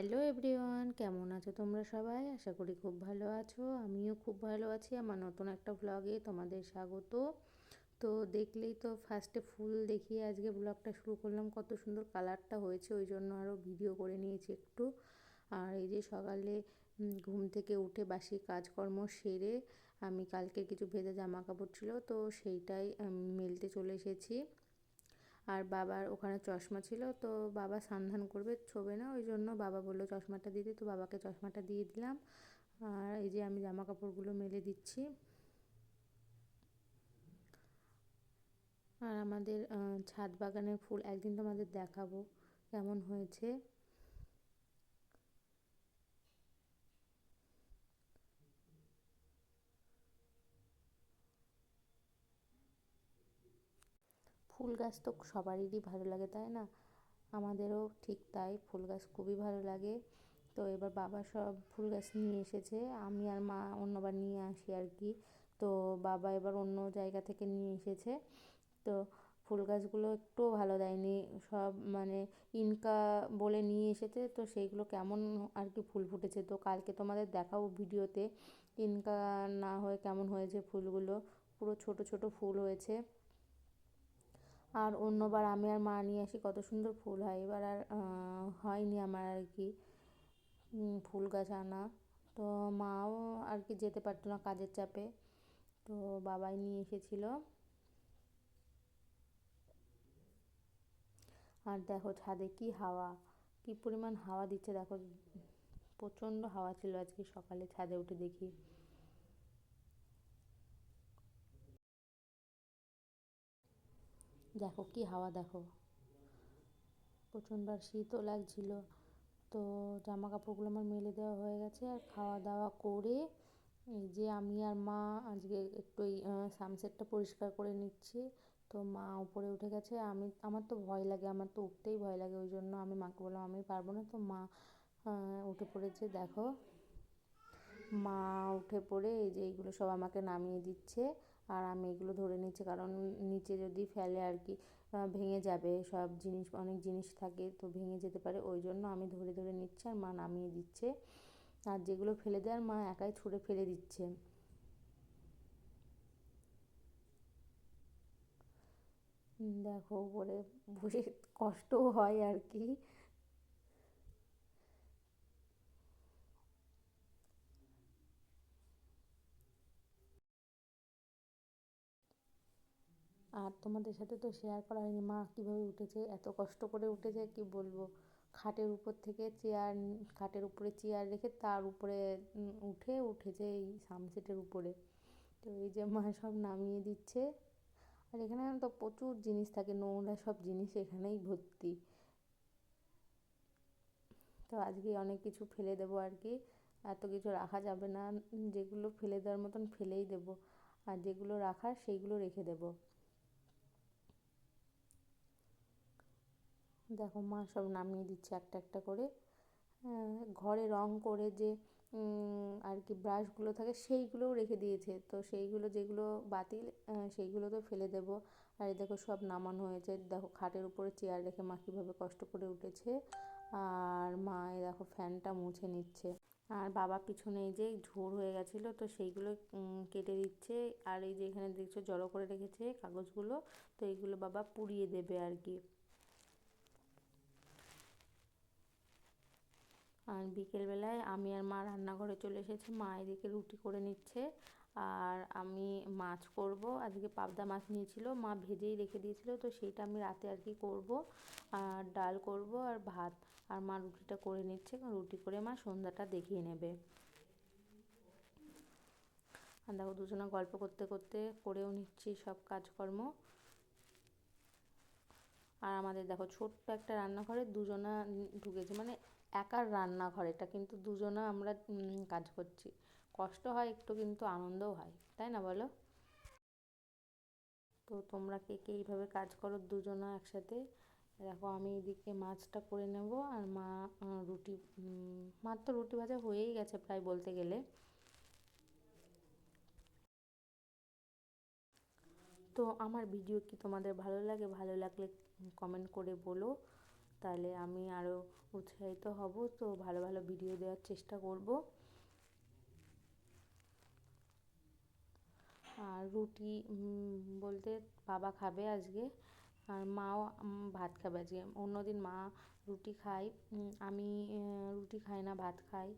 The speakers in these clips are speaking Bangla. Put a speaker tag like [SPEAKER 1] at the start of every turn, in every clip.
[SPEAKER 1] হ্যালো এভরিওয়ান, কেমন আছো তোমরা সবাই? আশা করি খুব ভালো আছো। আমিও খুব ভালো আছি। আমার নতুন একটা ব্লগে তোমাদের স্বাগত। তো দেখলেই তো ফার্স্টে ফুল দেখিয়ে আজকে ব্লগটা শুরু করলাম। কত সুন্দর কালারটা হয়েছে, ওই জন্য আরও ভিডিও করে নিয়েছি একটু। আর এই যে সকালে ঘুম থেকে উঠে বাসি কাজকর্ম সেরে আমি কালকে কিছু ভেজা জামা কাপড় ছিল, তো সেইটাই মেলতে চলে এসেছি। আর বাবার ওখানে চশমা ছিল, তো বাবা স্নান করবে, ছোবে না, ওই জন্য বাবা বললো চশমাটা দিতে, তো বাবাকে চশমাটা দিয়ে দিলাম। আর এই যে আমি জামা কাপড়গুলো মেলে দিচ্ছি। আর আমাদের ছাদ বাগানের ফুল একদিন তোমাদের দেখাবো কেমন হয়েছে। ফুল গাছ তো সবারই ভালো লাগে, তাই না? আমাদেরও ঠিক তাই, ফুল গাছ খুবই ভালো লাগে। তো এবার বাবা সব ফুল গাছ নিয়ে এসেছে, আমি আর মা অন্যবার নিয়ে আসি আর কি। তো বাবা এবার অন্য জায়গা থেকে নিয়ে এসেছে। তো ফুল গাছগুলো একটুও ভালো দেয়নি, সব মানে ইনকা বলে নিয়ে এসেছে, তো সেইগুলো কেমন আর কি ফুল ফুটেছে, তো কালকে তোমাদের দেখাবো ভিডিওতে। ইনকা না হয়ে কেমন হয়েছে ফুলগুলো, পুরো ছোট ছোট ফুল হয়েছে। আর অন্যবার আমি আর মা নিয়ে আসি, কত সুন্দর ফুল হয়। এবার আর হয়নি আমার আর কি ফুল গাছ আনা। তো মাও আর কি যেতে পারতো না কাজের চাপে, তো বাবাই নিয়ে এসেছিলো। আর দেখো ছাদে কি হাওয়া, কি পরিমাণ হাওয়া দিচ্ছে দেখো, প্রচণ্ড হাওয়া ছিল আজকে সকালে, ছাদে উঠে দেখি। দেখো কি হাওয়া দেখো, প্রচণ্ড আর শীতও লাগছিল। তো জামা কাপড়গুলো আমার মেলে দেওয়া হয়ে গেছে, আর খাওয়া দাওয়া করে এই যে আমি আর মা আজকে একটু এই সানসেটটা পরিষ্কার করে নিচ্ছি। তো মা উপরে উঠে গেছে, আমার তো ভয় লাগে, আমার তো উঠতেই ভয় লাগে, ওই জন্য আমি মাকে বললাম আমি পারবো না। তো মা উঠে পড়েছে দেখো। মা উঠে পড়ে এই যে এইগুলো সব আমাকে নামিয়ে দিচ্ছে, আর আমি এগুলো ধরে নিচ্ছি, কারণ নিচে যদি ফেলে আর কি ভেঙে যাবে, সব জিনিস অনেক জিনিস থাকে তো ভেঙে যেতে পারে, ওই জন্য আমি ধরে ধরে নিচ্ছি আর মা নামিয়ে দিচ্ছে। আর যেগুলো ফেলে দেওয়ার মা একাই ছুঁড়ে ফেলে দিচ্ছে। দেখো উপরে বসে কষ্টও হয় আর কি। আর তোমাদের সাথে তো শেয়ার করা হয়নি মা কীভাবে উঠেছে, এত কষ্ট করে উঠেছে কি বলবো। খাটের উপর থেকে চেয়ার, খাটের উপরে চেয়ার রেখে তার উপরে উঠেছে এই সানসেটের উপরে। তো এই যে মা সব নামিয়ে দিচ্ছে। আর এখানে তো প্রচুর জিনিস থাকে, নোংরা সব জিনিস এখানেই ভর্তি। তো আজকে অনেক কিছু ফেলে দেবো আর কি, এত কিছু রাখা যাবে না, যেগুলো ফেলে দেওয়ার মতন ফেলেই দেবো, আর যেগুলো রাখার সেইগুলো রেখে দেবো। দেখো মা সব নামিয়ে দিচ্ছে একটা একটা করে। ঘরে রং করে যে আর কি ব্রাশগুলো থাকে সেইগুলোও রেখে দিয়েছে, তো সেইগুলো যেগুলো বাতিল সেইগুলো তো ফেলে দেবো। আর এই দেখো সব নামানো হয়েছে, দেখো খাটের উপরে চেয়ার রেখে মা কীভাবে কষ্ট করে উঠেছে। আর মা এই দেখো ফ্যানটা মুছে নিচ্ছে। আর বাবা পিছনে এই যে ঝোড় হয়ে গেছিলো, তো সেইগুলো কেটে দিচ্ছে। আর এই যে এখানে দেখছো জড়ো করে রেখেছে কাগজগুলো, তো এইগুলো বাবা পুড়িয়ে দেবে আর কি। আর বিকেলবেলায় আমি আর মা রান্নাঘরে চলে এসেছি, মা এদিকে রুটি করে নিচ্ছে, আর আমি মাছ করব। আজকে পাবদা মাছ নিয়েছিল, মা ভেজেই রেখে দিয়েছিল, তো সেইটা আমি রাতে আর কি করব। আর ডাল করব আর ভাত। আর মা রুটিটা করে নিচ্ছে, রুটি করে মা সন্ধ্যাটা দেখিয়ে নেবে। আর দেখো দুজনা গল্প করতে করতে করেও নিচ্ছি সব কাজকর্ম। আর আমাদের দেখো ছোট্ট একটা রান্নাঘরে দুজনা ঢুকেছে, মানে একার রান্নাঘর এটা, কিন্তু দুজনা আমরা কাজ করছি। কষ্ট হয় একটু, কিন্তু আনন্দও হয়, তাই না বলো? তো তোমরা কে কে এইভাবে কাজ করো দুজনা একসাথে? দেখো আমি এদিকে মাছটা করে নেব, আর মা রুটি, মার তো রুটি ভাজা হয়েই গেছে প্রায় বলতে গেলে। তো আমার ভিডিও কি তোমাদের ভালো লাগে? ভালো লাগলে কমেন্ট করে বলো। তাহলে আমি আরও উৎসাহিত হব, তো ভালো ভালো ভিডিও দেওয়ার চেষ্টা করব। আর রুটি বলতে বাবা খাবে আজকে, আর মাও ভাত খাবে আজকে। অন্যদিন মা রুটি খায়, আমি রুটি খাই না, ভাত খাই।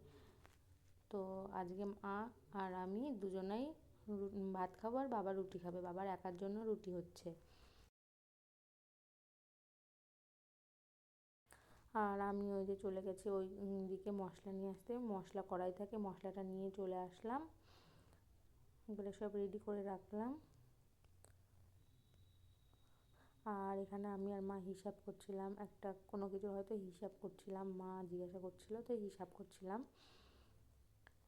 [SPEAKER 1] তো আজকে মা আর আমি দুজনেই ভাত খাবো, আর বাবা রুটি খাবে, বাবার একার জন্য রুটি হচ্ছে। আর আমি ওই যে চলে গেছি ওই দিকে মশলা নিয়ে আসতে, মশলা কড়াই থাকে, মশলাটা নিয়ে চলে আসলাম, এগুলো সব রেডি করে রাখলাম। আর এখানে আমি আর মা হিসাব করছিলাম, একটা কোনো কিছু হয়তো হিসাব করছিলাম, মা জিজ্ঞাসা করছিলো তো হিসাব করছিলাম।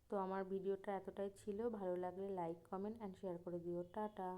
[SPEAKER 1] তো আমার ভিডিওটা এতটাই ছিল, ভালো লাগলে লাইক কমেন্ট অ্যান্ড শেয়ার করে দিও। টাটা।